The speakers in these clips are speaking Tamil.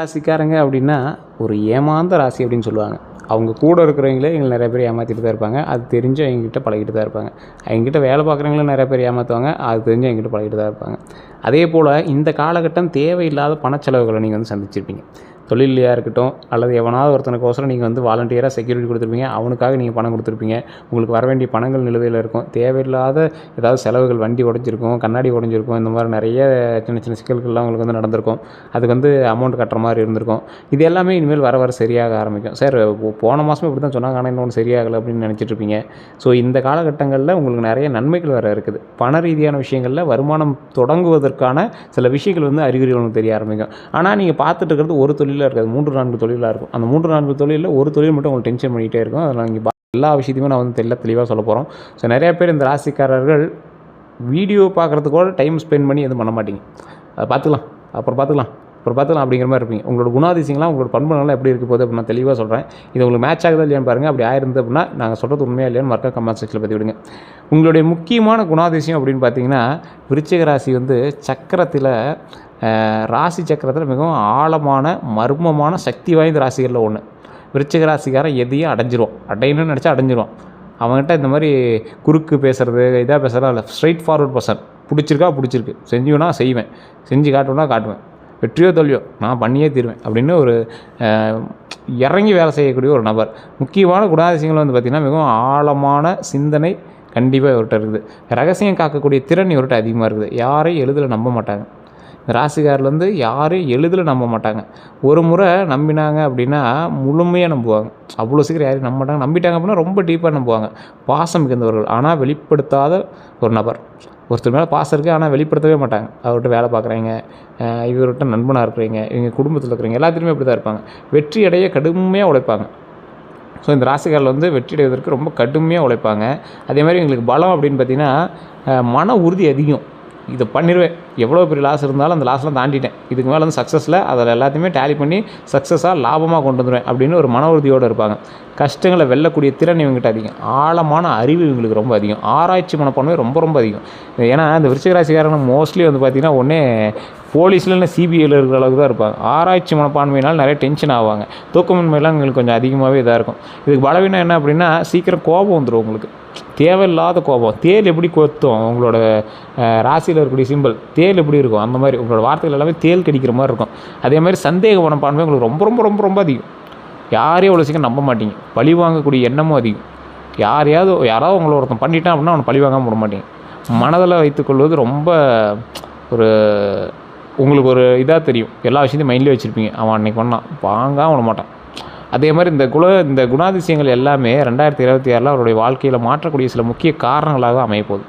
ராசிக்காரங்க அப்படின்னா ஒரு ஏமாந்த ராசி அப்படின்னு சொல்லுவாங்க. அவங்க கூட இருக்கிறவங்களே எங்களை நிறைய பேர் ஏமாற்றிட்டு தான் இருப்பாங்க. அது தெரிஞ்சு எங்ககிட்ட பழகிட்டு தான் இருப்பாங்க. எங்ககிட்ட வேலை பார்க்குறவங்களும் நிறைய பேர் ஏமாற்றுவாங்க. அது தெரிஞ்சு எங்ககிட்ட பழகிட்டு தான் இருப்பாங்க. அதே போல் இந்த காலகட்டம் தேவையில்லாத பணச்செலவுகளை நீங்கள் வந்து சந்திச்சிருப்பீங்க. தொழிலையா இருக்கட்டும், அல்லது எவனாவது ஒருத்தனுக்கோசரம் நீங்கள் வந்து வாலண்டியராக செக்யூரிட்டி கொடுத்துருப்பீங்க. அவனுக்காக நீங்கள் பணம் கொடுத்துருப்பீங்க. உங்களுக்கு வர வேண்டிய பணங்கள் நிலுவையில் இருக்கும். தேவையில்லாத ஏதாவது செலவுகள், வண்டி உடஞ்சிருக்கும், கண்ணாடி உடஞ்சிருக்கும், இந்த மாதிரி நிறைய சின்ன சின்ன சிக்கல்கள்லாம் உங்களுக்கு வந்து நடந்திருக்கும். அதுக்கு வந்து அமௌண்ட் கட்டுற மாதிரி இருந்திருக்கும். இது எல்லாமே இனிமேல் வர வர சரியாக ஆரம்பிக்கும். சார் போன மாதமே இப்படி தான் சொன்னாங்க, ஆனால் இன்னொன்று சரியாகலை அப்படின்னு நினச்சிட்ருப்பீங்க. ஸோ இந்த காலகட்டங்களில் உங்களுக்கு நிறைய நன்மைகள் வர இருக்குது. பண ரீதியான விஷயங்களில் வருமானம் தொடங்குவதற்கான சில விஷயங்கள் வந்து அறிகுறிகள் உங்களுக்கு தெரிய ஆரம்பிக்கும். ஆனால் நீங்கள் பார்த்துட்டு இருக்கிறது ஒரு தொழிலாக இருக்காது, 3-4 தொழிலாக இருக்கும். அந்த 3-4 தொழிலில் ஒரு தொழில் மட்டும் உங்களுக்கு டென்ஷன் பண்ணிகிட்டே இருக்கும். அதில் நீங்கள் எல்லா விஷயத்தையுமே நான் வந்து தெளிவாக சொல்ல போகிறோம். ஸோ நிறைய பேர் இந்த ராசிக்காரர்கள் வீடியோ பார்க்குறதுக்கு கூட டைம் ஸ்பெண்ட் பண்ணி எதுவும் பண்ண மாட்டீங்க. அதை பார்த்துக்கலாம், அப்புறம் அப்படிங்கிற மாதிரி இருப்பீங்க. உங்களோட குணாதிசயங்கள்லாம், உங்களோட பண்புகள்லாம் எப்படி இருக்க போகுது அப்படின்னு நான் தெளிவாக சொல்கிறேன். இது உங்களுக்கு மேட்ச் ஆகுதா இல்லையான்னு பாருங்கள். அப்படி ஆயிருந்து அப்படின்னா நாங்கள் சொல்கிறது உண்மையாக இல்லையான்னு மறக்க கமெண்ட் செக்ஷனில் பற்றி விடுங்க. உங்களுடைய முக்கியமான குணாதிசயம் அப்படின்னு பார்த்தீங்கன்னா, விருச்சிக ராசி வந்து சக்கரத்தில், ராசி சக்கரத்தில் மிகவும் ஆழமான மர்மமான சக்தி வாய்ந்த ராசிகளில் ஒன்று. விருச்சிக ராசிக்காரன் எதையும் அடையணும்னு நினச்சா அடைஞ்சிருவான். அவங்ககிட்ட இந்த மாதிரி குறுக்கு பேசுகிறது, இதாக பேசுகிறதா இல்லை. Straight forward person. பிடிச்சிருக்கு, செஞ்சுவேனா செய்வேன், செஞ்சு காட்டுவேன், வெற்றியோ தோல்வியோ நான் பண்ணியே தீருவேன் அப்படின்னு ஒரு இறங்கி வேலை செய்யக்கூடிய ஒரு நபர். முக்கியமான குணாதிசயங்கள் வந்து பார்த்திங்கன்னா, மிகவும் ஆழமான சிந்தனை கண்டிப்பாக இவர்கிட்ட இருக்குது. ரகசியம் காக்கக்கூடிய திறன் இவர்கிட்ட அதிகமாக இருக்குது. யாரையும் எளிதில் நம்ப மாட்டாங்க. இந்த ராசிக்காரில் வந்து யாரையும் எளிதில் நம்ப மாட்டாங்க. ஒரு முறை நம்பினாங்க அப்படின்னா முழுமையாக நம்புவாங்க. அவ்வளோ சீக்கிரம் யாரையும் நம்ப மாட்டாங்க. நம்பிட்டாங்க அப்படின்னா ரொம்ப டீப்பாக நம்புவாங்க. பாசம் மிகுந்தவர்கள், ஆனால் வெளிப்படுத்தாத ஒரு நபர். ஒருத்தர் மேலே பாசம் இருக்குது, ஆனால் வெளிப்படுத்தவே மாட்டாங்க. அவர்கிட்ட வேலை பார்க்குறீங்க, இவர்கிட்ட நண்பனாக இருக்கிறீங்க, இவங்க குடும்பத்தில் இருக்கிறீங்க, எல்லாத்துலேயுமே அப்படி தான் இருப்பாங்க. வெற்றி அடைய கடுமையாக உழைப்பாங்க. ஸோ இந்த ராசிக்காரில் வந்து வெற்றி அடைவதற்கு ரொம்ப கடுமையாக உழைப்பாங்க. அதே மாதிரி எங்களுக்கு பலம் அப்படின்னு பார்த்திங்கன்னா, மன உறுதி அதிகம். இதை பண்ணிடுவேன், எவ்வளோ பெரிய லாஸ் இருந்தாலும் அந்த லாஸ்லாம் தாண்டிட்டேன், இதுக்கு மேலே வந்து சக்ஸஸில் அதில் எல்லாத்தையுமே டேலி பண்ணி சக்ஸஸாக லாபமாக கொண்டு வந்துடுவேன் அப்படின்னு ஒரு மன உறுதியோடு இருப்பாங்க. கஷ்டங்களை வெல்லக்கூடிய திறன் இவங்ககிட்ட அதிகம். ஆழமான அறிவு இவங்களுக்கு ரொம்ப அதிகம். ஆராய்ச்சி மனப்பான்மை ரொம்ப அதிகம். ஏன்னா இந்த விருச்சிக ராசிக்காரங்க மோஸ்ட்லி வந்து பார்த்திங்கன்னா ஒன்றே போலீஸில் இல்லை சிபிஐயில் இருக்கிற அளவுக்கு தான் இருப்பாங்க. ஆராய்ச்சி மனப்பான்மையினால் நிறைய டென்ஷன் ஆவாங்க. தூக்கமின்மையெல்லாம் உங்களுக்கு கொஞ்சம் அதிகமாகவே இதாக இருக்கும். இதுக்கு பலவீனம் என்ன அப்படின்னா, சீக்கிரம் கோபம் வந்துடும் உங்களுக்கு. தேவையில்லாத கோபம். தேல் எப்படி கொத்தும், உங்களோட ராசியில் இருக்கக்கூடிய சிம்பிள் தேல் எப்படி இருக்கும், அந்த மாதிரி உங்களோட வார்த்தைகள் எல்லாமே தேல் கடிக்கிற மாதிரி இருக்கும். அதே மாதிரி சந்தேக மனப்பான்மை உங்களுக்கு ரொம்ப அதிகம். யாரையும் அவ்வளோ சீக்கிரம் நம்ப மாட்டீங்க. பழி வாங்கக்கூடிய எண்ணமும் அதிகம். யாராவது உங்களை ஒருத்தன் பண்ணிட்டான் அப்படின்னா அவனை பழி வாங்காமல் விட மாட்டீங்க. மனதில் வைத்துக்கொள்வது ரொம்ப ஒரு உங்களுக்கு ஒரு இதாக தெரியும். எல்லா விஷயத்தையும் மைண்ட்லேயே வச்சுருப்பீங்க. அவன் அன்றைக்கி பண்ணான், வாங்காமல் விட மாட்டான். அதே மாதிரி இந்த குணாதிசயங்கள் எல்லாமே 2026 அவருடைய வாழ்க்கையில் மாற்றக்கூடிய சில முக்கிய காரணங்களாக அமையப்போகுது.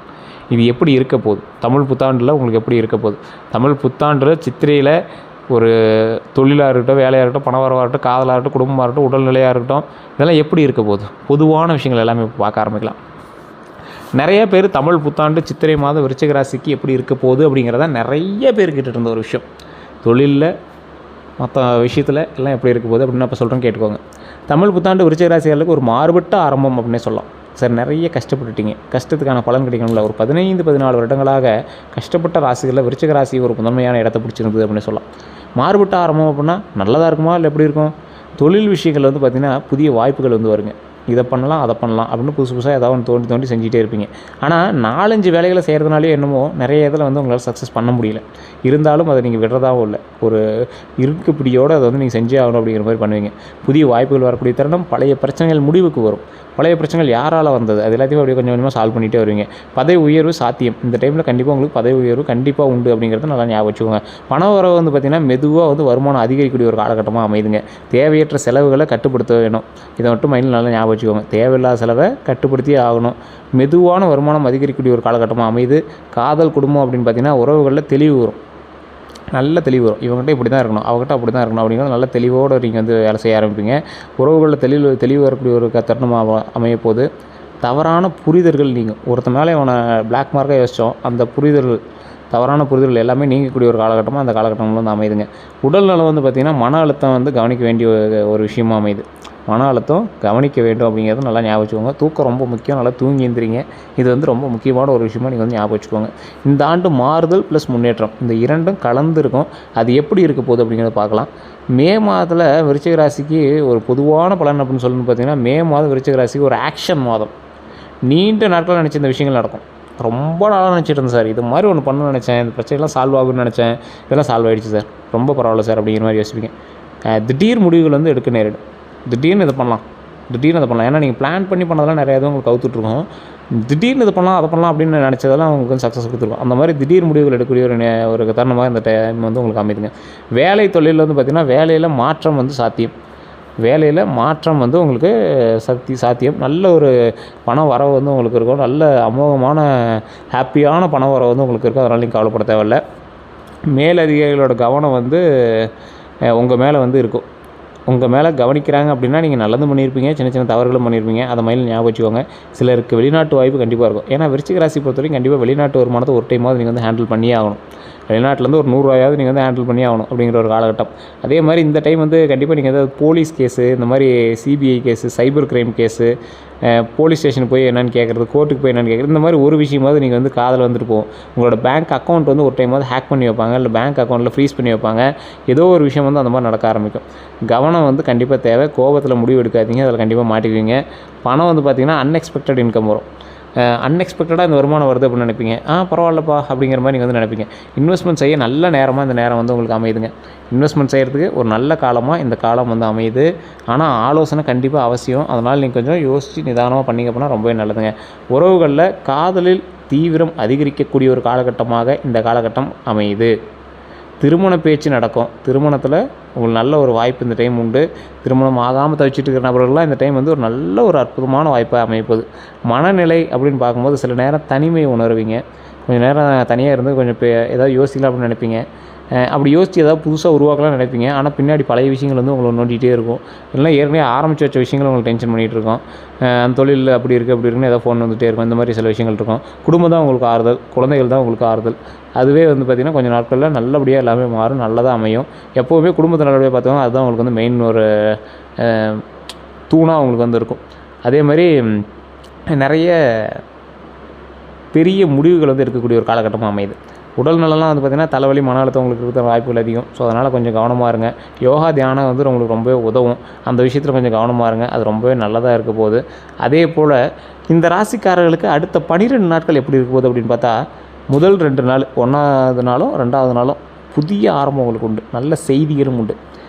இது எப்படி இருக்க போகுது, தமிழ் புத்தாண்டில் உங்களுக்கு எப்படி இருக்க போகுது, தமிழ் புத்தாண்டில் சித்திரையில் ஒரு தொழிலாக இருக்கட்டும், வேலையாக இருக்கட்டும், பண வரவாக இருக்கட்டும், காதலாக இருக்கட்டும், குடும்பமாக இருக்கட்டும், உடல்நிலையாக இருக்கட்டும், இதெல்லாம் எப்படி இருக்க போகுது, பொதுவான விஷயங்கள் எல்லாமே பார்க்க ஆரம்பிக்கலாம். நிறைய பேர் தமிழ் புத்தாண்டு சித்திரை மாதம் விருச்சிக ராசிக்கு எப்படி இருக்க போகுது அப்படிங்கிறத நிறைய பேர் கேட்டுட்டு இருந்த ஒரு விஷயம். தொழிலில் மற்ற விஷயத்தில் எல்லாம் எப்படி இருக்க போகுது அப்படின்னு நான் இப்போ சொல்கிறேன், கேட்டுக்கோங்க. தமிழ் புத்தாண்டு விருச்சிக ராசிகளுக்கு ஒரு மாறுபட்ட ஆரம்பம் அப்படின்னே சொல்லலாம். சார் நிறைய கஷ்டப்பட்டுட்டீங்க, கஷ்டத்துக்கான பலன் கிடைக்கணும்ல. ஒரு 15-14 வருடங்களாக கஷ்டப்பட்ட ராசிகளில் விருச்சிக ராசி ஒரு முதன்மையான இடத்தை பிடிச்சிருந்தது அப்படின்னு சொல்லலாம். மாறுபட்ட ஆரம்பம் அப்படின்னா நல்லதாக இருக்குமா இல்லை எப்படி இருக்கும்? தொழில் விஷயங்கள் வந்து பார்த்திங்கன்னா புதிய வாய்ப்புகள் வந்து வருங்க. இதை பண்ணலாம், அதை பண்ணலாம் அப்படின்னு புதுசாக ஏதாவது ஒன்று தோண்டி செஞ்சுட்டே இருப்பீங்க. ஆனால் 4-5 வேலைகளை செய்கிறதுனாலே என்னமோ நிறைய இதில் வந்து உங்களால் சக்ஸஸ் பண்ண முடியல. இருந்தாலும் அதை நீங்கள் விடுறதாகவும் இல்லை, ஒரு இருக்குப்பிடியோடு அதை வந்து நீங்கள் செஞ்சே ஆகணும் அப்படிங்கிற மாதிரி பண்ணுவீங்க. புதிய வாய்ப்புகள் வரக்கூடிய தருணம். பழைய பிரச்சனைகள் முடிவுக்கு வரும். பழைய பிரச்சனைகள் யாரால் வந்தது அது எல்லாத்தையும் அப்படியே கொஞ்சம் கொஞ்சமாக சால்வ் பண்ணிகிட்டே வருவீங்க. பதவி உயர்வு சாத்தியம். இந்த டைமில் கண்டிப்பாக உங்களுக்கு பதவி உயர்வு கண்டிப்பாக உண்டு அப்படிங்கிறத நல்லா ஞாபகம் வச்சுக்கோங்க. பண வரவு வந்து பார்த்திங்கன்னா மெதுவாக வந்து வருமானம் அதிகரிக்கக்கூடிய ஒரு காலகட்டமாக அமைதுங்க. தேவையற்ற செலவுகளை கட்டுப்படுத்த வேணும். இதை மட்டும் மைண்டில் நல்லா ஞாபகம் வச்சுக்கோங்க. தேவையில்லாத செலவை கட்டுப்படுத்தியே ஆகணும். மெதுவான வருமானம் அதிகரிக்கக்கூடிய ஒரு காலகட்டமாக அமைது. காதல், குடும்பம் அப்படின்னு பார்த்திங்கன்னா உறவுகளில் தெளிவு வரும். நல்ல தெளிவு வரும். இவங்ககிட்ட இப்படி தான் இருக்கணும், அவங்ககிட்ட அப்படி தான் இருக்கணும் அப்படிங்கிறது நல்ல தெளிவோடு நீங்கள் வந்து வேலை செய்ய ஆரம்பிப்பீங்க. உறவுகளில் தெளிவு வரக்கூடிய ஒரு தருணமாக அமையப்போது. தவறான புரிதல்கள் நீங்கள் ஒருத்தர் மேலே அவனை பிளாக் மார்க்காக யோசித்தோம், அந்த தவறான புரிதல்கள் எல்லாமே நீங்கக்கூடிய ஒரு காலகட்டமாக அந்த காலகட்டங்கள் வந்து அமைதுங்க. உடல்நலம் வந்து பார்த்திங்கன்னா மன அழுத்தம் வந்து கவனிக்க வேண்டிய ஒரு விஷயமாக அமையுது. மன அழுத்தம் கவனிக்க வேண்டும் அப்படிங்கிறது நல்லா ஞாபகம் வச்சுக்கோங்க. தூக்கம் ரொம்ப முக்கியம். நல்லா தூங்கி எழுந்திரிங்க. இது வந்து ரொம்ப முக்கியமான ஒரு விஷயமாக நீங்கள் வந்து ஞாபகம் வச்சுக்கோங்க. இந்த ஆண்டு மாறுதல் ப்ளஸ் முன்னேற்றம் இந்த இரண்டும் கலந்து இருக்கும். அது எப்படி இருக்க போகுது அப்படிங்கிறத பார்க்கலாம். மே மாதத்தில் விருச்சிக ராசிக்கு ஒரு பொதுவான பலன் அப்படின்னு சொல்லணும்னு பார்த்தீங்கன்னா, மே மாதம் விருச்சிக ராசிக்கு ஒரு ஆக்ஷன் மாதம். நீண்ட நாட்கள் நினச்ச இந்த விஷயங்கள் நடக்கும். ரொம்ப நாளாக நினச்சிட்டு இருந்தேன் சார், இது மாதிரி ஒன்று பண்ணணும்னு நினச்சேன், இந்த பிரச்சனைலாம் சால்வ் ஆகும்னு நினச்சேன், இதெல்லாம் சால்வ் ஆகிடுச்சு சார், ரொம்ப பரவாயில்ல சார் அப்படிங்கிற மாதிரி யோசிப்பீங்க. திடீர் முடிவுகள் வந்து எடுக்க நேரிடும். திடீர்னு இதை பண்ணலாம், திடீர்னு அதை பண்ணலாம். ஏன்னா நீங்கள் பிளான் பண்ணி பண்ணதெல்லாம் நிறையா இது உங்களுக்கு கவுத்துட்ருக்கோம். திடீர்னு இது பண்ணலாம் அதை பண்ணலாம் அப்படின்னு நினச்சதெல்லாம் உங்களுக்கு வந்து சக்ஸஸ் கொடுத்துருக்கும். அந்த மாதிரி திடீர் முடிவுகள் எடுக்கக்கூடிய ஒரு தருணமாக இந்த டைம் வந்து உங்களுக்கு அமைதுங்க. வேலை தொழிலில் வந்து பார்த்திங்கன்னா, வேலையில் மாற்றம் வந்து சாத்தியம். வேலையில் மாற்றம் வந்து உங்களுக்கு சாத்தியம். நல்ல ஒரு பண வரவு வந்து உங்களுக்கு இருக்கும். நல்ல அமோகமான ஹாப்பியான பண வரவு வந்து உங்களுக்கு இருக்கும். அதனால் நீங்கள் கவலைப்பட தேவையில்லை. மேலதிகாரிகளோட கவனம் வந்து உங்கள் மேலே வந்து இருக்கும். உங்கள் மேலே கவனிக்கிறாங்க அப்படின்னா நீங்கள் நல்லதும் பண்ணியிருப்பீங்க, சின்ன சின்ன தவறுகளும் பண்ணியிருப்பீங்க. அதை மாதிரி ஞாபகம் வச்சுக்கோங்க. சிலருக்கு வெளிநாட்டு வாய்ப்பு கண்டிப்பாக இருக்கும். ஏன்னா விருச்சிக ராசி பொறுத்தவரைக்கும் கண்டிப்பாக வெளிநாட்டு வருமானத்தை ஒரு டைமாவது நீங்கள் வந்து ஹேண்டில் பண்ணியே ஆகணும். வெளிநாட்டிலேருந்து ஒரு 100 ரூபாயாவது நீங்கள் வந்து ஹேண்டில் பண்ணி ஆகணும் அப்படிங்கிற ஒரு காலகட்டம். அதே மாதிரி இந்த டைம் வந்து கண்டிப்பாக நீங்கள் ஏதாவது போலீஸ் கேஸு, இந்த மாதிரி CBI case, cyber crime case, police ஸ்டேஷனுக்கு போய் என்னென்னு கேட்குறது, கோர்ட்டுக்கு போய் என்னென்னு கேட்குறது, இந்த மாதிரி ஒரு விஷயமாவது நீங்கள் வந்து காதில் வந்துட்டு போகும். உங்களோட பேங்க் அக்கௌண்ட் வந்து ஒரு டைமாவது ஹேக் பண்ணி வைப்பாங்க, இல்லை பேங்க் அக்கௌண்ட்டில் ஃப்ரீஸ் பண்ணி வைப்பாங்க. ஏதோ ஒரு விஷயம் வந்து அந்த மாதிரி நடக்க ஆரம்பிக்கும். கவனம் வந்து கண்டிப்பாக தேவை. கோபத்தில் முடிவு எடுக்காதீங்க, அதில் கண்டிப்பாக மாட்டிக்குவீங்க. பணம் வந்து பார்த்திங்கன்னா அன்எக்ஸ்பெக்டட் இன்கம் வரும். அன்எக்ஸ்பெக்டடாக இந்த வருமானம் வருது அப்படின்னு நினைப்பீங்க. பரவாயில்லப்பா அப்படிங்கிற மாதிரி நீங்கள் வந்து நினைப்பீங்க. இன்வெஸ்ட்மெண்ட் செய்ய நல்ல நேரமாக இந்த நேரம் வந்து உங்களுக்கு அமையுதுங்க. இன்வெஸ்ட்மெண்ட் செய்கிறதுக்கு ஒரு நல்ல காலமாக இந்த காலம் வந்து அமையுது. ஆனால் ஆலோசனை கண்டிப்பாக அவசியம். அதனால் நீங்கள் கொஞ்சம் யோசித்து நிதானமாக பண்ணிங்க அப்படின்னா ரொம்பவே நல்லதுங்க. உறவுகளில் காதலில் தீவிரம் அதிகரிக்கக்கூடிய ஒரு காலகட்டமாக இந்த காலகட்டம் அமையுது. திருமண பேச்சு நடக்கும். திருமணத்தில் உங்களுக்கு நல்ல ஒரு வாய்ப்பு இந்த டைம் உண்டு. திருமணம் ஆகாமல் தவிச்சிட்டு இருக்கிற நபர்கள்லாம் இந்த டைம் வந்து ஒரு நல்ல ஒரு அற்புதமான வாய்ப்பாக அமைப்பது. மனநிலை அப்படின்னு பார்க்கும்போது சில நேரம் தனிமை உணர்வீங்க. கொஞ்சம் நேரம் தனியாக இருந்து கொஞ்சம் ஏதாவது யோசிக்கலாம் அப்படின்னு நினைப்பீங்க. அப்படி யோசித்து ஏதாவது புதுசாக உருவாக்கலாம்னு நினைப்பீங்க. ஆனால் பின்னாடி பழைய விஷயங்கள் வந்து உங்களை நோண்டிகிட்டே இருக்கும். இல்லைனா ஏற்கனவே ஆரம்பித்து வச்ச விஷயங்கள் உங்களுக்கு டென்ஷன் பண்ணிகிட்டு இருக்கும். அந்த தொழிலில் அப்படி இருக்குது அப்படி இருக்குன்னு ஏதாவது ஃபோன் வந்துகிட்டே இருக்கும். இந்த மாதிரி சில விஷயங்கள் இருக்கும். குடும்பம் தான் உங்களுக்கு ஆறுதல், குழந்தைகள் தான் உங்களுக்கு ஆறுதல். அதுவே வந்து பார்த்திங்கன்னா கொஞ்சம் நாட்களில் நல்லபடியாக எல்லாமே மாறும், நல்லதாக அமையும். எப்போவுமே குடும்பத்தை நல்லபடியாக பார்த்துக்கோங்க. அதுதான் உங்களுக்கு வந்து மெயின் ஒரு தூணாக உங்களுக்கு வந்து இருக்கும். அதே மாதிரி நிறைய பெரிய முடிவுகள் வந்து எடுக்கக்கூடிய ஒரு காலகட்டமாக அமையுது. உடல் நலம்லாம் வந்து பார்த்திங்கன்னா தலைவலி, மன அழுத்தம் உங்களுக்கு இருக்கிற வாய்ப்புகள் அதிகம். ஸோ அதனால் கொஞ்சம் கவனமாக இருங்க. யோகா தியானம் வந்து உங்களுக்கு ரொம்பவே உதவும். அந்த விஷயத்தில் கொஞ்சம் கவனமாக இருங்க. அது ரொம்பவே நல்லதாக இருக்க போகுது. அதே போல் இந்த ராசிக்காரர்களுக்கு அடுத்த 12 நாட்கள் எப்படி இருக்க போகுது அப்படின்னு பார்த்தா, முதல் 2 நாள் 1வது நாளும் 2வது நாளும் புதிய ஆரம்பம் உங்களுக்கு உண்டு. நல்ல செய்திகளும் உண்டு.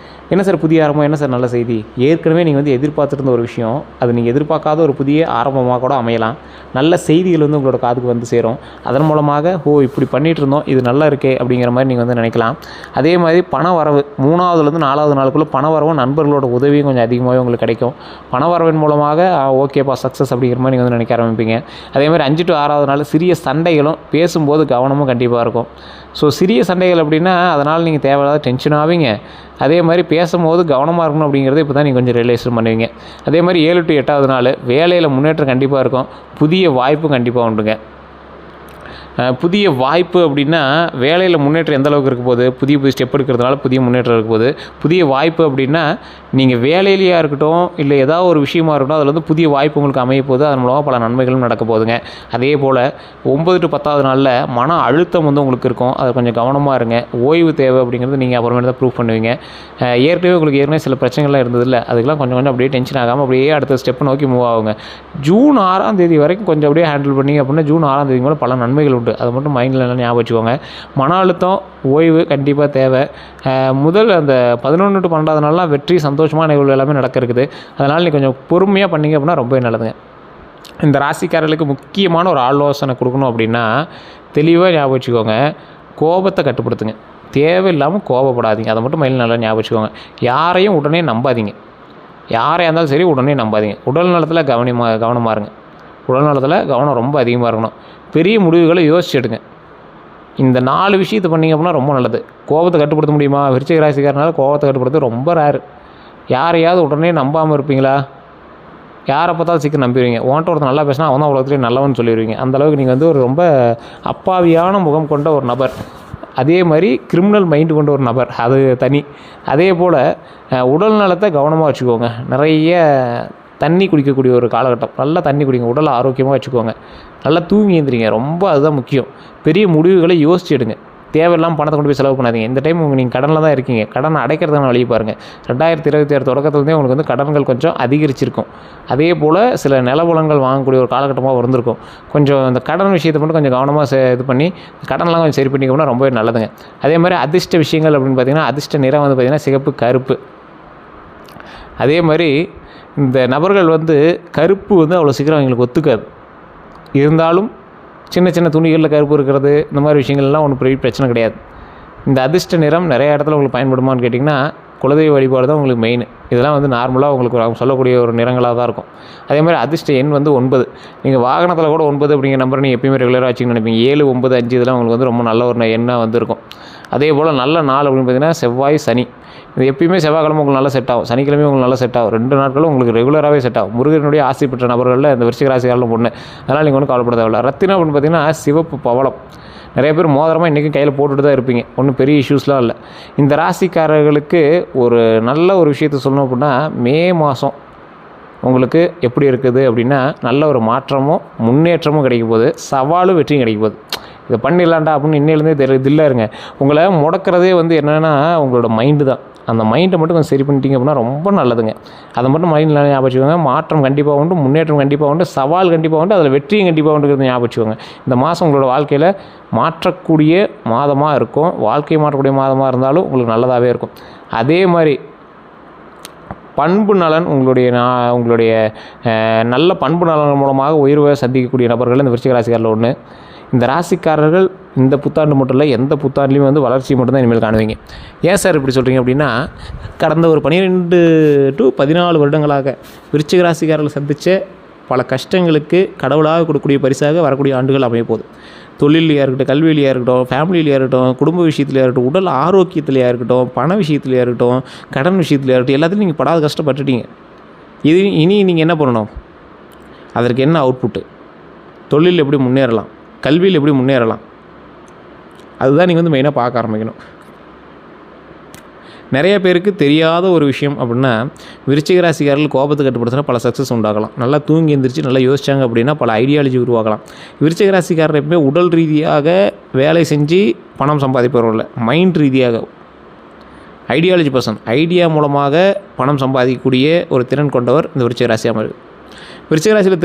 என்ன சார் புதிய ஆரம்பம், என்ன சார் நல்ல செய்தி? ஏற்கனவே நீங்கள் வந்து எதிர்பார்த்துருந்த ஒரு விஷயம், அது நீங்கள் எதிர்பார்க்காத ஒரு புதிய ஆரம்பமாக கூட அமையலாம். நல்ல செய்திகள் வந்து உங்களோட காதுக்கு வந்து சேரும். அதன் மூலமாக இப்படி பண்ணிகிட்டு இருந்தோம், இது நல்லா இருக்கே அப்படிங்கிற மாதிரி நீங்கள் வந்து நினைக்கலாம். அதே மாதிரி பண வரவு 3வதுலேருந்து 4வது நாளுக்குள்ளே பண வரவும் நண்பர்களோட உதவியும் கொஞ்சம் அதிகமாகவே உங்களுக்கு கிடைக்கும். பண வரவின் மூலமாக ஓகேப்பா சக்ஸஸ் அப்படிங்கிற மாதிரி நீங்கள் வந்து நினைக்க ஆரம்பிப்பீங்க. அதே மாதிரி 5 to 6வது நாள் சிறிய சண்டைகளும், பேசும்போது கவனமும் கண்டிப்பாக இருக்கும். ஸோ சிறிய சண்டைகள் அப்படின்னா அதனால் நீங்கள் தேவையில்லாத டென்ஷன் ஆவீங்க. அதே மாதிரி பேசும்போது கவனமாக இருக்கணும் அப்படிங்கிறத இப்போ தான் நீங்கள் கொஞ்சம் ரியலைஸ் பண்ணுவீங்க. அதே மாதிரி 7 to 8வது நாள் வேலையில் முன்னேற்றம் கண்டிப்பாக இருக்கும். புதிய வாய்ப்பு கண்டிப்பாக உண்டுங்க. புதிய வாய்ப்பு அப்படின்னா வேலையில் முன்னேற்றம் எந்த அளவுக்கு இருக்க போகுது, புதிய ஸ்டெப் எடுக்கிறதுனால புதிய முன்னேற்றம் இருக்க போகுது. புதிய வாய்ப்பு அப்படின்னா நீங்கள் வேலையிலேயா இருக்கட்டும், இல்லை ஏதாவது ஒரு விஷயமா இருக்கட்டும், அதில் வந்து புதிய வாய்ப்பு உங்களுக்கு அமைய போகுது. அதன் மூலமாக பல நன்மைகளும் நடக்க போகுதுங்க. அதே போல் 9 to 10வது நாளில் மன அழுத்தம் வந்து உங்களுக்கு இருக்கும். அதை கொஞ்சம் கவனமாக இருங்க. ஓய்வு தேவை அப்படிங்கிறது நீங்கள் அப்புறமேட்டு தான் ப்ரூவ் பண்ணுவீங்க. ஏற்கனவே சில பிரச்சனைகள்லாம் இருந்ததில்ல, அதுக்கெல்லாம் கொஞ்சம் அப்படியே டென்ஷன் ஆகாமல் அப்படியே அடுத்த ஸ்டெப்பை நோக்கி மூவ் ஆகுங்க. ஜூன் 6ஆம் தேதி வரைக்கும் கொஞ்சம் அப்படியே ஹேண்டில் பண்ணிங்க அப்படின்னா ஜூன் 6ஆம் தேதி மேலே பல நன்மைகள் உண்டு. அதை மட்டும் மைண்டில் எல்லாம் ஞாபகம் வச்சுக்கோங்க. மன அழுத்தம், ஓய்வு கண்டிப்பாக தேவை. முதல் அந்த 11 to 12வது நாள்லாம் வெற்றி, சந்தோஷமான நிகழ்வு எல்லாமே நடக்க இருக்குது. அதனால் நீ கொஞ்சம் பொறுமையாக பண்ணிங்க அப்படின்னா ரொம்பவே நல்லதுங்க. இந்த ராசிக்காரர்களுக்கு முக்கியமான ஒரு ஆலோசனை கொடுக்கணும் அப்படின்னா தெளிவாக ஞாபகம் வச்சுக்கோங்க. கோபத்தை கட்டுப்படுத்துங்க. தேவையில்லாமல் கோபப்படாதீங்க. அதை மட்டும் மைண்டில் நல்லா ஞாபகம் வச்சுக்கோங்க. யாரையும் உடனே நம்பாதீங்க. யாரையாக இருந்தாலும் சரி உடனே நம்பாதீங்க. உடல் நலத்தில் கவனமாக இருங்க. உடல் நலத்தில் கவனம் ரொம்ப அதிகமாக இருக்கணும். பெரிய முடிவுகளை யோசிச்சு எடுங்க. இந்த 4 விஷயத்தை பண்ணிங்க அப்படின்னா ரொம்ப நல்லது. கோபத்தை கட்டுப்படுத்த முடியுமா? விருச்சிக ராசிக்காரனால கோபத்தை கட்டுப்படுத்த ரொம்ப ரேர். யாரையாவது உடனே நம்பாமல் இருப்பீங்களா? யாரை பார்த்தாலும் சீக்கிரம் நம்பிடுவீங்க. உன்கிட்ட ஒருத்தர் நல்லா பேசினா அவன் தான் உலகத்துலேயே நல்லவன்னு சொல்லிடுவீங்க. அந்தளவுக்கு நீங்கள் வந்து ஒரு ரொம்ப அப்பாவியான முகம் கொண்ட ஒரு நபர். அதே மாதிரி கிரிமினல் மைண்டு கொண்ட ஒரு நபர், அது தனி. அதே போல் உடல் நலத்தை கவனமாக வச்சுக்கோங்க. நிறைய தண்ணி குடிக்கக்கூடிய ஒரு காலகட்டம். நல்லா தண்ணி குடிங்க. உடலை ஆரோக்கியமாக வச்சுக்கோங்க. நல்லா தூங்கி எழுந்திரிங்க. ரொம்ப அதுதான் முக்கியம். பெரிய முடிவுகளை யோசிச்சு எடுங்க. தேவையில்லாமல் பணத்தை கொண்டு போய் செலவு பண்ணாதீங்க. இந்த டைம் நீங்கள் கடனில் தான் இருக்கீங்க. கடனை அடைக்கிறதுக்கான வழியை பாருங்கள். 2026 தொடக்கத்துலேருந்தே உங்களுக்கு வந்து கடன்கள் கொஞ்சம் அதிகரிச்சிருக்கும். அதே போல் சில நிலபுலங்கள் வாங்கக்கூடிய ஒரு காலகட்டமாக இருந்திருக்கும். கொஞ்சம் இந்த கடன் விஷயத்தை மட்டும் கொஞ்சம் கவனமாக இது பண்ணி கடன்லாம் கொஞ்சம் சரி பண்ணிக்கணும்னா ரொம்பவே நல்லதுங்க. அதே மாதிரி அதிர்ஷ்ட விஷயங்கள் அப்படின்னு பார்த்திங்கன்னா, அதிர்ஷ்ட நிறம் வந்து பார்த்திங்கன்னா சிகப்பு, கருப்பு. அதே மாதிரி இந்த நபர்கள் வந்து கருப்பு வந்து அவ்வளோ சீக்கிரம் அவங்களுக்கு ஒத்துக்காது. இருந்தாலும் சின்ன சின்ன துணிகளில் கருப்பு இருக்கிறது, இந்த மாதிரி விஷயங்கள்லாம் ஒன்றும் பெரிய பிரச்சனை கிடையாது. இந்த அதிர்ஷ்ட நிறம் நிறைய இடத்துல உங்களுக்கு பயன்படுமான்னு கேட்டிங்கன்னா, குலதெய்வ வழிபாடு தான் உங்களுக்கு மெயின். இதெல்லாம் வந்து நார்மலாக உங்களுக்கு அவங்க சொல்லக்கூடிய ஒரு நிறங்களாக தான் இருக்கும். அதே மாதிரி அதிர்ஷ்ட எண் வந்து 9. நீங்கள் வாகனத்தில் கூட 9 அப்படிங்கிற நம்பரை நீங்கள் எப்பயுமே ரெகுலராக வச்சுக்கணும்னு நினைப்பீங்க. 7, 9, 5 இதெல்லாம் உங்களுக்கு வந்து ரொம்ப நல்ல ஒரு எண்ணாக வந்து இருக்கும். அதே போல் நல்ல நாள் அப்படின்னு பார்த்திங்கன்னா செவ்வாய், சனி. இது எப்பயுமே செவ்வாய்க்கிழமை உங்களுக்கு நல்லா செட் ஆகும், சனிக்கிழமை உங்களுக்கு நல்லா செட் ஆகும். 2 நாட்களும் உங்களுக்கு ரெகுலராகவே செட் ஆகும். முருகனுடைய ஆசை பெற்ற நபர்களில் இந்த விருச்சிக ராசிக்காரர்களும் ஒன்று. அதனால் நீங்கள் ஒன்றும் கவலைப்பட தேவையில்லை. ரத்தினம் அப்படின்னு பார்த்திங்கன்னா சிவப்பு, பவளம். நிறைய பேர் மோதிரமாக இன்றைக்கும் கையில் போட்டுட்டு தான் இருப்பீங்க. ஒன்றும் பெரிய இஷ்யூஸ்லாம் இல்லை. இந்த ராசிக்காரர்களுக்கு ஒரு நல்ல ஒரு விஷயத்த சொல்லணும் அப்படின்னா, மே மாதம் உங்களுக்கு எப்படி இருக்குது அப்படின்னா, நல்ல ஒரு மாற்றமும் முன்னேற்றமும் கிடைக்கும் போது, சவாலும் வெற்றியும் கிடைக்கும் போது, இதை பண்ணிடலாண்டா அப்படின்னு இன்னிலேருந்தே தில்ல இருங்க. உங்களை முடக்கிறதே வந்து என்னென்னா உங்களோட மைண்டு தான். அந்த மைண்டை மட்டும் கொஞ்சம் சரி பண்ணிட்டீங்க அப்படின்னா ரொம்ப நல்லதுங்க. அதை மட்டும் மைண்டில் ஞாபகம் வச்சுக்கோங்க. மாற்றம் கண்டிப்பாக உண்டு, முன்னேற்றம் கண்டிப்பாக உண்டு, சவால் கண்டிப்பாக உண்டு, அதில் வெற்றியும் கண்டிப்பாக உண்டுங்கிறது ஞாபகம் வச்சுக்கோங்க. இந்த மாதம் உங்களோட வாழ்க்கையில் மாற்றக்கூடிய மாதமாக இருக்கும். வாழ்க்கையை மாற்றக்கூடிய மாதமாக இருந்தாலும் உங்களுக்கு நல்லதாகவே இருக்கும். அதே மாதிரி பண்பு நலன், உங்களுடைய நல்ல பண்பு நலன் மூலமாக உயர்வை சந்திக்கக்கூடிய நபர்கள் இந்த விருச்சிக ராசிக்காரில் ஒன்று. இந்த ராசிக்காரர்கள் இந்த புத்தாண்டு மட்டும் இல்லை, எந்த புத்தாண்டுலையும் வந்து வளர்ச்சி மட்டும்தான் இனிமேல் காணுவீங்க. ஏன் சார் இப்படி சொல்கிறீங்க அப்படின்னா, கடந்த ஒரு 12 to 14 வருடங்களாக விருச்சிக ராசிக்காரர்கள் சந்தித்த பல கஷ்டங்களுக்கு கடவுளாக கொடுக்கக்கூடிய பரிசாக வரக்கூடிய ஆண்டுகள் அமைய போகுது. தொழிலையாக இருக்கட்டும், கல்வியிலையாக இருக்கட்டும், ஃபேமிலியிலையாக இருக்கட்டும், குடும்ப விஷயத்துலையாக இருக்கட்டும், உடல் ஆரோக்கியத்துலையாக இருக்கட்டும், பண விஷயத்துலையாக இருக்கட்டும், கடன் விஷயத்துலையாக இருக்கட்டும், எல்லாத்துலையும் நீங்கள் படாத கஷ்டப்பட்டுட்டீங்க. இனி நீங்கள் என்ன பண்ணணும்? அதற்கு என்ன அவுட்புட்டு? தொழில் எப்படி முன்னேறலாம், கல்வியில் எப்படி முன்னேறலாம், அதுதான் நீங்கள் வந்து மெயினாக பார்க்க ஆரம்பிக்கணும். நிறைய பேருக்கு தெரியாத ஒரு விஷயம் அப்படின்னா, விருச்சிக ராசிக்காரர்கள் கோபத்தை கட்டுப்படுத்தினா பல சக்ஸஸ் உண்டாகலாம். நல்லா தூங்கி எழுந்திரிச்சு நல்லா யோசிச்சாங்க அப்படின்னா பல ஐடியாலஜி உருவாகலாம். விருச்சிக ராசிக்காரர் எப்பவுமே உடல் ரீதியாக வேலை செஞ்சு பணம் சம்பாதிப்பவர்கள், மைண்ட் ரீதியாக ஐடியாலஜி பர்சன், ஐடியா மூலமாக பணம் சம்பாதிக்கக்கூடிய ஒரு திறன் கொண்டவர் இந்த விருச்சிக ராசி அமைப்பு. விருச்சிக ராசியில்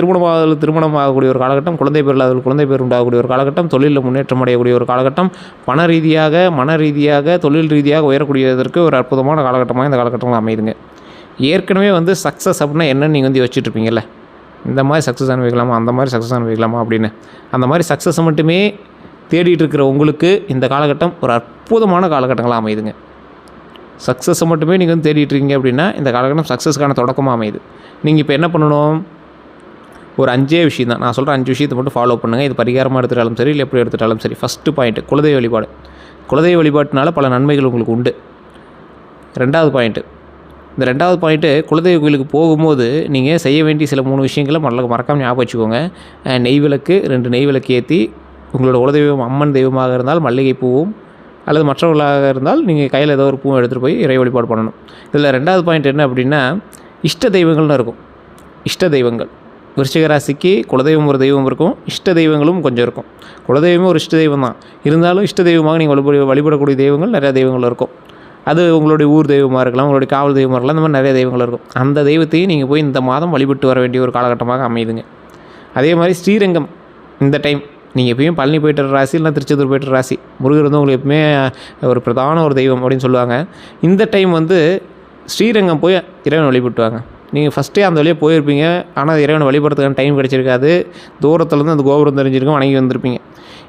திருமணம் ஆகக்கூடிய ஒரு காலகட்டம், குழந்தை பேர் இல்லாதவர்கள் குழந்தை பேர் உண்டாகக்கூடிய ஒரு காலகட்டம், தொழிலில் முன்னேற்றம் அடையக்கூடிய ஒரு காலகட்டம், பண ரீதியாக, மன ரீதியாக, தொழில் ரீதியாக உயரக்கூடியதற்கு ஒரு அற்புதமான காலகட்டமாக இந்த காலகட்டங்கள் அமையுதுங்க. ஏற்கனவே வந்து சக்ஸஸ் அப்படின்னா என்னன்னு நீங்கள் வந்து யோசிச்சுட்ருப்பீங்கல்ல, இந்த மாதிரி சக்ஸஸ் அனுபவிக்கலாமா, அந்த மாதிரி சக்ஸஸ் அனுபவிக்கலாமா அப்படின்னு. அந்த மாதிரி சக்ஸஸை மட்டுமே தேடிட்டு இருக்கிற உங்களுக்கு இந்த காலகட்டம் ஒரு அற்புதமான காலகட்டங்களாக அமையுதுங்க. சக்ஸஸை மட்டுமே நீங்கள் வந்து தேடிட்டு இருக்கீங்க அப்படின்னா இந்த காலகட்டம் சக்ஸஸ்க்கான தொடக்கமாக அமையுது. நீங்கள் இப்போ என்ன பண்ணணும்? ஒரு 5 விஷயம் தான் நான் சொல்கிறேன். 5 விஷயத்தை மட்டும் ஃபாலோ பண்ணுங்கள். இது பரிகாரமாக எடுத்துட்டாலும் சரி, இல்லை எப்படி எடுத்துட்டாலும் சரி. ஃபஸ்ட்டு பாயிண்ட்டு குலதெய்வ வழிபாடு. குலதெய்வ வழிபாட்டினால பல நன்மைகள் உங்களுக்கு உண்டு. 2வது பாயிண்ட்டு, இந்த 2வது பாயிண்ட்டு, குலதெய்வ கோயிலுக்கு போகும்போது நீங்கள் செய்ய வேண்டிய சில 3 விஷயங்களை மறக்காமல் ஞாபகம் வச்சுக்கோங்க. நெய் விளக்கு, 2 நெய் விளக்கு ஏற்றி, உங்களோட குலதெய்வம் அம்மன் தெய்வமாக இருந்தால் மல்லிகை பூவும், அல்லது மற்றவர்களாக இருந்தால் நீங்கள் கையில் ஏதோ ஒரு பூவை எடுத்துகிட்டு போய் இறை வழிபாடு பண்ணணும். இதில் 2வது பாயிண்ட் என்ன அப்படின்னா, இஷ்ட தெய்வங்கள்னு இருக்கும். இஷ்ட தெய்வங்கள் விருச்சிக ராசிக்கு குலதெய்வம் ஒரு தெய்வம் இருக்கும், இஷ்ட தெய்வங்களும் கொஞ்சம் இருக்கும். குலதெய்வமே ஒரு இஷ்ட தெய்வம் தான், இருந்தாலும் இஷ்ட தெய்வமாக நீங்கள் வழிபடக்கூடிய தெய்வங்கள் நிறையா தெய்வங்கள் இருக்கும். அது உங்களுடைய ஊர் தெய்வமாக இருக்கலாம், உங்களுடைய காவல் தெய்வமாக இருக்கலாம், இந்த மாதிரி நிறைய தெய்வங்கள் இருக்கும். அந்த தெய்வத்தையும் நீங்கள் போய் இந்த மாதம் வழிபட்டு வர வேண்டிய ஒரு காலகட்டமாக அமையுதுங்க. அதே மாதிரி ஸ்ரீரங்கம் இந்த டைம் நீங்கள் எப்பயும் பழனி போய்ட்டு ராசி, இல்லைனா திருச்செந்தூர் போய்ட்டு ராசி, முருகர் வந்து உங்களுக்கு எப்பவுமே ஒரு பிரதான ஒரு தெய்வம் அப்படின்னு சொல்லுவாங்க. இந்த டைம் வந்து ஸ்ரீரங்கம் போய் இறைவன் வழிபட்டுவாங்க. நீங்கள் ஃபஸ்ட்டே அந்த வழியாக போயிருப்பீங்க, ஆனால் இறைவனை வழிபடுறதுக்கான டைம் கிடச்சிருக்காது. தூரத்துலேருந்து அந்த கோபுரம் தெரிஞ்சிருக்கும், வணங்கி வந்திருப்பீங்க.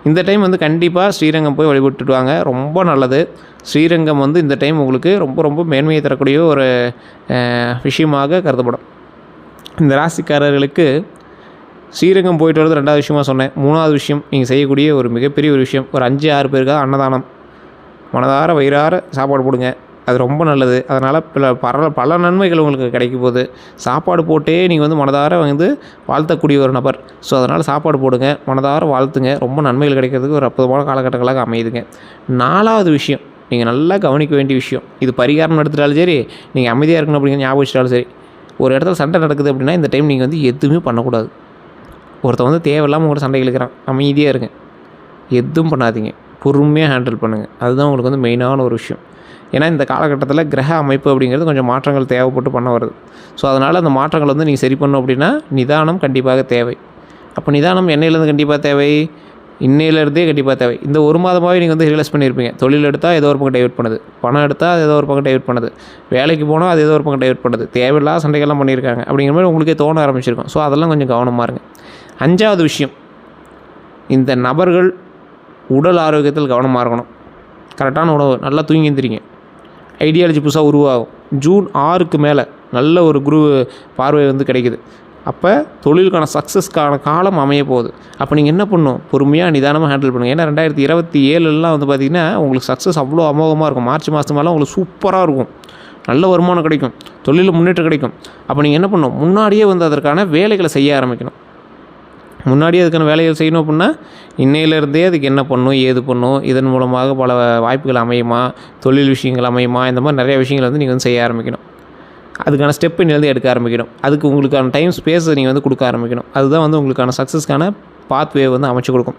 இந்த டைம் வந்து கண்டிப்பாக ஸ்ரீரங்கம் போய் வழிபட்டுட்டு வாங்க, ரொம்ப நல்லது. ஸ்ரீரங்கம் வந்து இந்த டைம் உங்களுக்கு ரொம்ப ரொம்ப மேன்மையை தரக்கூடிய ஒரு விஷயமாக கருதப்படும். இந்த ராசிக்காரர்களுக்கு ஸ்ரீரங்கம் போயிட்டு வரது 2வது விஷயமாக சொன்னேன். 3வது விஷயம், நீங்கள் செய்யக்கூடிய ஒரு மிகப்பெரிய ஒரு விஷயம், ஒரு 5-6 பேருக்காக அன்னதானம், மனதார வயிறார சாப்பாடு போடுங்க. அது ரொம்ப நல்லது. அதனால் பல நன்மைகள் உங்களுக்கு கிடைக்கும் போது, சாப்பாடு போட்டே நீங்கள் வந்து மனதார வந்து வாழ்த்தக்கூடிய ஒரு நபர். ஸோ அதனால் சாப்பாடு போடுங்க, மனதார வாழ்த்துங்க, ரொம்ப நன்மைகள் கிடைக்கிறதுக்கு ஒரு அற்புதமான காலகட்டங்களாக அமையுதுங்க. 4வது விஷயம், நீங்கள் நல்லா கவனிக்க வேண்டிய விஷயம், இது பரிகாரம் எடுத்துட்டாலும் சரி, நீங்கள் அமைதியாக இருக்கணும் அப்படிங்கிற ஞாபகம் வச்சுட்டாலும் சரி, ஒரு இடத்துல சண்டை நடக்குது அப்படின்னா இந்த டைம் நீங்கள் வந்து எதுவுமே பண்ணக்கூடாது. ஒருத்தன் வந்து தேவையில்லாமல் உங்களோட சண்டை இழுக்கிறான், அமைதியாக இருங்க, எதுவும் பண்ணாதீங்க. பொறுமையாக ஹேண்டில் பண்ணுங்கள். அதுதான் உங்களுக்கு வந்து மெயினான ஒரு விஷயம். ஏன்னா இந்த காலகட்டத்தில் கிரக அமைப்பு அப்படிங்கிறது கொஞ்சம் மாற்றங்கள் தேவைப்பட்டு பண்ண வருது. ஸோ அதனால் அந்த மாற்றங்கள் வந்து நீங்கள் சரி பண்ணணும் அப்படின்னா நிதானம் கண்டிப்பாக தேவை. அப்போ நிதானம் என்னையிலேருந்து கண்டிப்பாக தேவை, இன்னையிலேருந்தே கண்டிப்பாக தேவை. இந்த ஒரு மாதமாகவே நீங்கள் வந்து ரியலைஸ் பண்ணியிருப்பீங்க. தொழில் எடுத்தால் ஏதோ ஒரு பக்கம் டைவர்ட் பண்ணுது, பணம் எடுத்தால் அது ஏதோ ஒரு பக்கம் டைவர்ட் பண்ணுது, வேலைக்கு போனால் அது ஏதோ ஒரு பக்கம் டைவர்ட் பண்ணுது, தேவையில்லாத சண்டைகள்லாம் பண்ணியிருக்காங்க அப்படிங்கிற மாதிரி உங்களுக்கே தோண ஆரம்பிச்சிருக்கும். ஸோ அதெல்லாம் கொஞ்சம் கவனமாக இருங்க. 5வது விஷயம், இந்த நபர்கள் உடல் ஆரோக்கியத்தில் கவனமாக இருக்கணும். கரெக்டான உணவு, நல்லா தூங்கி எந்திரிங்க. ஐடியாலஜி புதுசாக உருவாகும். ஜூன் 6க்கு மேலே நல்ல ஒரு குரு பார்வை வந்து கிடைக்குது. அப்போ தொழிலுக்கான சக்ஸஸ்க்கான காலம் அமைய போகுது. அப்போ நீங்கள் என்ன பண்ணணும், பொறுமையாக நிதானமாக ஹேண்டில் பண்ணுங்கள். ஏன்னா 2027 வந்து பார்த்திங்கன்னா உங்களுக்கு சக்ஸஸ் அவ்வளோ அமோகமாக இருக்கும். மார்ச் மாதம் மேலே உங்களுக்கு சூப்பராக இருக்கும், நல்ல வருமானம் கிடைக்கும், தொழிலில் முன்னேற்றம் கிடைக்கும். அப்போ நீங்கள் என்ன பண்ணணும், முன்னாடியே வந்து அதற்கான வேலைகளை செய்ய ஆரம்பிக்கணும். முன்னாடியே அதுக்கான வேலைகள் செய்யணும் அப்படின்னா இன்னையிலேருந்தே அதுக்கு என்ன பண்ணணும், ஏது பண்ணணும், இதன் மூலமாக பல வாய்ப்புகள் அமையுமா, தொழில் விஷயங்கள் அமையுமா, இந்த மாதிரி நிறைய விஷயங்கள் வந்து நீங்கள் வந்து செய்ய ஆரம்பிக்கணும். அதுக்கான ஸ்டெப் இன்னிலேருந்து எடுக்க ஆரம்பிக்கணும். அதுக்கு உங்களுக்கான டைம் ஸ்பேஸ் நீங்கள் வந்து கொடுக்க ஆரம்பிக்கணும். அதுதான் வந்து உங்களுக்கான சக்ஸஸ்க்கான பாத்வே வந்து அமைச்சு கொடுக்கும்.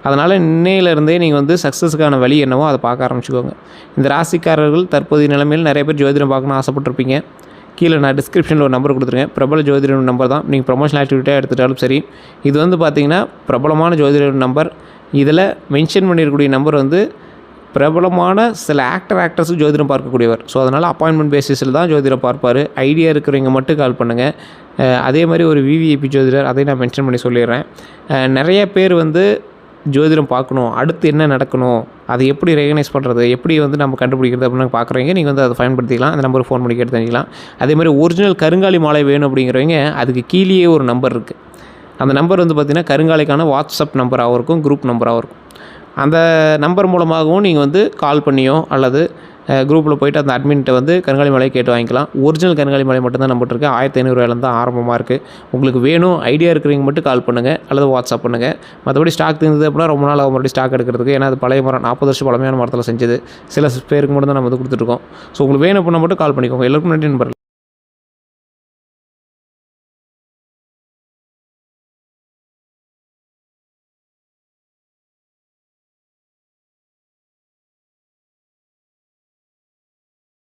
அதனால் இன்னையிலேருந்தே நீங்கள் வந்து சக்ஸஸுக்கான வழி என்னவோ அதை பார்க்க ஆரம்பிச்சுக்கோங்க. இந்த ராசிக்காரர்கள் தற்போதைய நிலைமையில் நிறைய பேர் ஜோதிடம் பார்க்கணும்னு ஆசைப்பட்டிருப்பீங்க. கீழே நான் டிஸ்கிரிப்ஷனில் ஒரு நம்பர் கொடுத்துருக்கேன். பிரபல ஜோதிடர் நம்பர் தான். நீங்கள் ப்ரொமோஷனல் ஆக்டிவிட்டியாக எடுத்துட்டாலும் சரி. இது வந்து பார்த்திங்கன்னா பிரபலமான ஜோதிடர் நம்பர். இதில் மென்ஷன் பண்ணியிருக்கக்கூடிய நம்பர் வந்து பிரபலமான சில ஆக்டர்ஸும் ஜோதிடம் பார்க்கக்கூடியவர். ஸோ அதனால் அப்பாயின்மெண்ட் பேசிஸில் தான் ஜோதிடம் பார்ப்பார். ஐடியா இருக்கிறவங்க மட்டும் கால் பண்ணுங்கள். அதே மாதிரி ஒரு விவிஐபி ஜோதிடர், அதையும் நான் மென்ஷன் பண்ணி சொல்லிடுறேன். நிறைய பேர் வந்து ஜோதிடம் பார்க்கணும், அடுத்து என்ன நடக்கணும், அதை எப்படி ரெகனைஸ் பண்ணுறது, எப்படி வந்து நம்ம கண்டுபிடிக்கிறது அப்படின்னு பார்க்குறவங்க நீங்கள் வந்து அதை பயன்படுத்திக்கலாம். அந்த நம்பருக்கு ஃபோன் பண்ணி கேட்டு தெரிஞ்சிக்கலாம். அதே மாதிரி ஒரிஜினல் கருங்காலி மாலை வேணும் அப்படிங்கிறவங்க அதுக்கு கீழேயே ஒரு நம்பர் இருக்குது. அந்த நம்பர் வந்து பார்த்திங்கன்னா கருங்காலிக்கான வாட்ஸ்அப் நம்பராகவும் இருக்கும், குரூப் நம்பராகவும் இருக்கும். அந்த நம்பர் மூலமாகவும் நீங்கள் வந்து கால் பண்ணியோ அல்லது குரூப்பில் போய்ட்டு அந்த அட்மின்கிட்ட வந்து கருங்காலி மலையை கேட்டு வாங்கிக்கலாம். ஒரிஜினல் கருங்காலி மலை மட்டும்தான் நம்மகிட்ட இருக்குது. 1500 தான் ஆரம்பமாக இருக்குது. உங்களுக்கு வேணும் ஐடியா இருக்கிறவங்க மட்டும் கால் பண்ணுங்கள் அல்லது வாட்ஸ்அப் பண்ணுங்கள். மற்றபடி ஸ்டாக் இருந்தது அப்படின்னா ரொம்ப நாள் மறுபடியும் ஸ்டாக் எடுக்கிறதுக்கு. ஏன்னா அது பழைய மரம், 40 வருஷம் பழமையான மரத்தில் செஞ்சது. சில பேருக்கு மட்டும் தான் நம்ம வந்து கொடுத்துட்ருக்கோம். ஸோ உங்களுக்கு வேணும் அப்படின்னா மட்டும் கால் பண்ணிக்கோங்க. எல்லாருக்கும் நன்றி நண்பர்கள்.